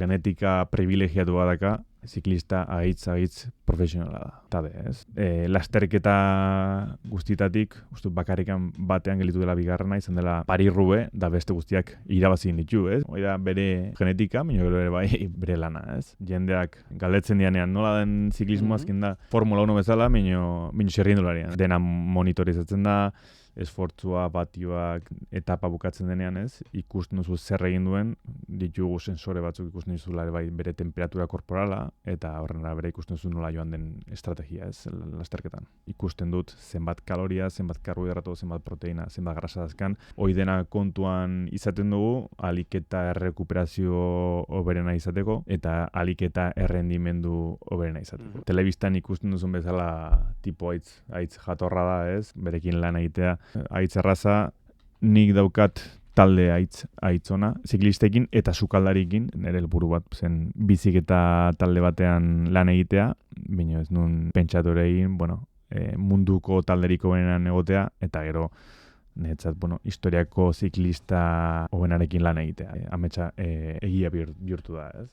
genetika privilegiatu badaka, ziklista aitz profesionala da. Tabe, ez? Lasterketa guztietatik, uste bakarrikan batean gelitu dela bigarrena, izan dela Paris-Roubaix, da beste guztiak irabazin ditu, ez? Hoi da bere genetika, baina gero ere bai bere lana, ez? Jendeak galdetzen dianean nola den ziklismo azken da Formula 1 bezala, baina xerrindularian. Dena monitorizatzen da, esfortzua, batioak, etapa bukatzen denean, ez? Ikusten duzu zer egin duen, ditugu sensore batzuk ikusten dizula bai bere temperatura korporala, eta horren bere ikusten duzu nola joan den estrategia, ez? Lasterketan. Ikusten dut zenbat kaloria, zenbat karbohidrato, zenbat proteina, zenbat grasa dazkan. Hoi dena kontuan izaten dugu, alik eta errekuperazio hoberena izateko, eta alik eta errendimendu hoberena izateko. Telebistan ikusten duzun bezala tipo aitz jatorra da, ez? Berekin lan egitea. Aitz erraza, nik daukat talde aitzona, ziklistekin eta sukaldarikin, nire helburu bat zen biziketa talde batean lan egitea, baina ez nun pentsatu ere egin, munduko talderiko benenan egotea, eta gero netzat, historiako ziklista hobenarekin lan egitea. Ametsa egia bihurtu da, ez?